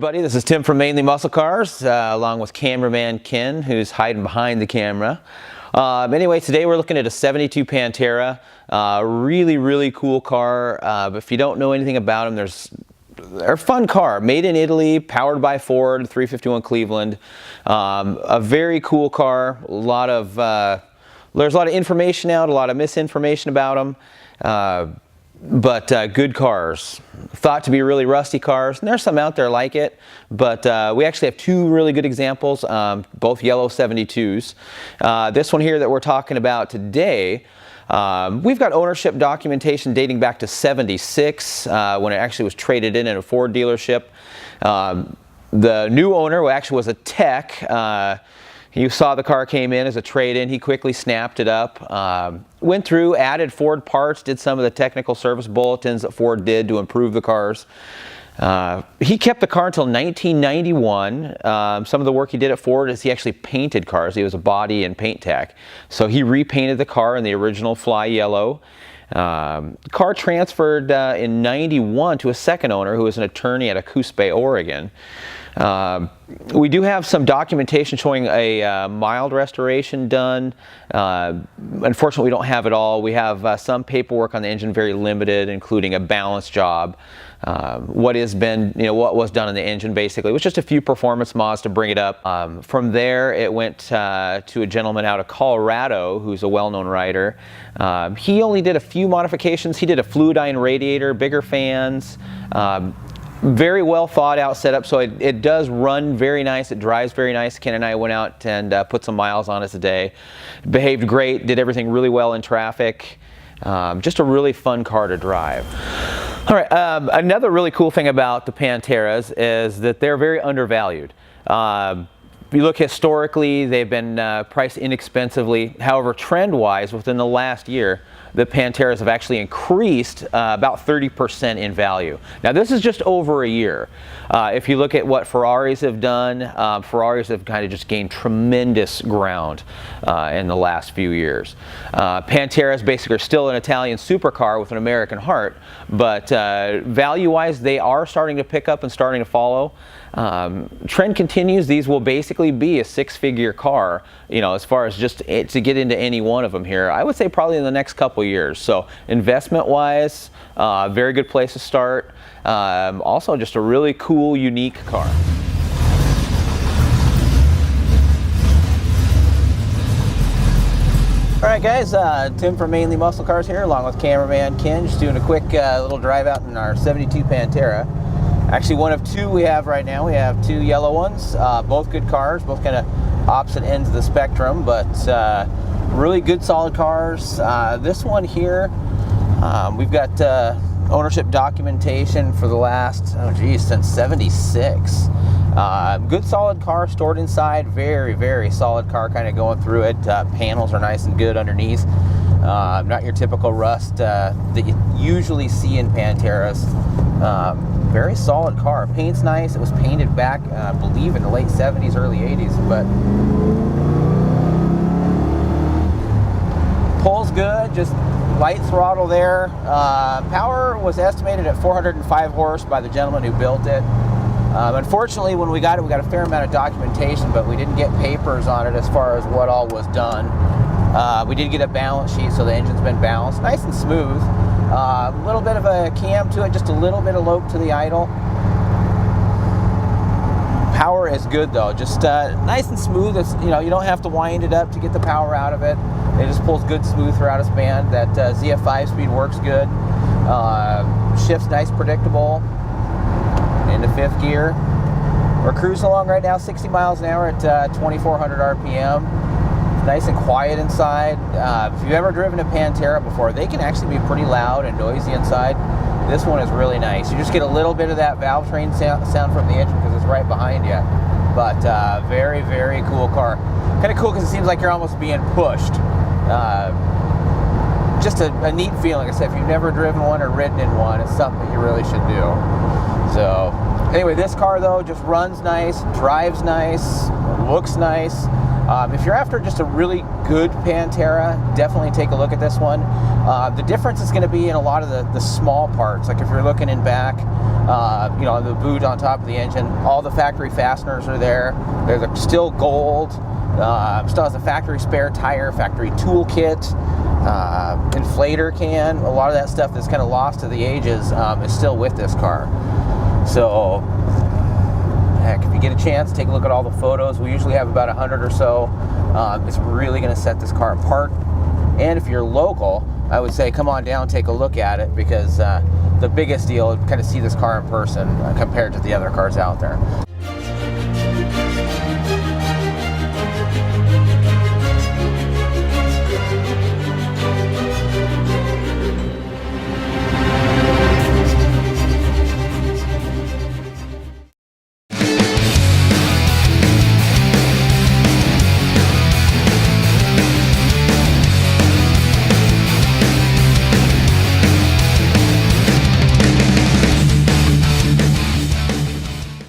everybody, this is Tim from Mainly Muscle Cars, along with cameraman Ken, who's hiding behind the camera. Anyway, today we're looking at a 72 Pantera. Really cool car. But if you don't know anything about them, they're a fun car, made in Italy, powered by Ford, 351 Cleveland. A very cool car. There's a lot of information out, a lot of misinformation about them. But good cars, thought to be really rusty cars, and there's some out there like it, but we actually have two really good examples, both yellow 72s. This one here that we're talking about today, we've got ownership documentation dating back to '76 when it actually was traded in at a Ford dealership. The new owner actually was a tech. You saw the car came in as a trade-in. He quickly snapped it up, went through, added Ford parts, did some of the technical service bulletins that Ford did to improve the cars. He kept the car until 1991. Some of the work he did at Ford is he actually painted cars. He was a body and paint tech. So he repainted the car in the original fly yellow. The car transferred in '91 to a second owner who was an attorney out of Coos Bay, Oregon. We do have some documentation showing a mild restoration done. Unfortunately, we don't have it all. We have some paperwork on the engine, very limited, including a balance job. What was done in the engine basically was just a few performance mods to bring it up. From there, it went to a gentleman out of Colorado who's a well-known rider. He only did a few modifications. He did a Fluidine radiator, bigger fans. Very well thought out setup, so it does run very nice, it drives very nice. Ken and I went out and put some miles on it today. Behaved great, did everything really well in traffic. Just a really fun car to drive. All right, another really cool thing about the Panteras is that they're very undervalued. If you look historically, they've been priced inexpensively. However, trend-wise, within the last year, the Panteras have actually increased about 30% in value. Now, this is just over a year. If you look at what Ferraris have done, Ferraris have kind of just gained tremendous ground in the last few years. Panteras basically are still an Italian supercar with an American heart, but value-wise, they are starting to pick up and starting to follow. Trend continues. These will basically be a six-figure car, as far as just to get into any one of them here. I would say probably in the next couple years. So investment-wise, very good place to start. Also just a really cool, unique car. All right, guys, Tim from Mainly Muscle Cars here, along with cameraman Ken, just doing a quick little drive out in our 72 Pantera. Actually, one of two we have right now. We have two yellow ones, both good cars, both kind of opposite ends of the spectrum, but really good, solid cars. This one here, we've got ownership documentation for the last, since '76. Good, solid car stored inside. Very solid car, kind of going through it. Panels are nice and good underneath. Not your typical rust that you usually see in Panteras. Very solid car. Paint's nice. It was painted back, I believe, in the late '70s, early '80s, but pulls good. Just light throttle there. Power was estimated at 405 horse by the gentleman who built it. Unfortunately, when we got it, we got a fair amount of documentation, but we didn't get papers on it as far as what all was done. We did get a balance sheet, so the engine's been balanced, nice and smooth. A little bit of a cam to it, just a little bit of lope to the idle. Power is good though, just nice and smooth. It's, you don't have to wind it up to get the power out of it. It just pulls good, smooth throughout its band. That ZF 5-speed works good. Shifts nice, predictable. Into fifth gear. We're cruising along right now, 60 miles an hour at 2,400 RPM. Nice and quiet inside. If you've ever driven a Pantera before, they can actually be pretty loud and noisy inside. This one is really nice. You just get a little bit of that valve train sound from the engine because it's right behind you. But very cool car. Kind of cool because it seems like you're almost being pushed. Just a neat feeling. Like I said, if you've never driven one or ridden in one, it's something that you really should do. So anyway, this car though just runs nice, drives nice, looks nice. If you're after just a really good Pantera, definitely take a look at this one. The difference is going to be in a lot of the small parts. Like if you're looking in back, you know, the boot on top of the engine, all the factory fasteners are there. They're still gold. Still has a factory spare tire, factory toolkit, inflator can. A lot of that stuff that's kind of lost to the ages is still with this car. So, heck, if you get a chance, take a look at all the photos. We usually have about 100 or so. It's really going to set this car apart. And if you're local, I would say come on down, take a look at it, because the biggest deal is kind of see this car in person compared to the other cars out there.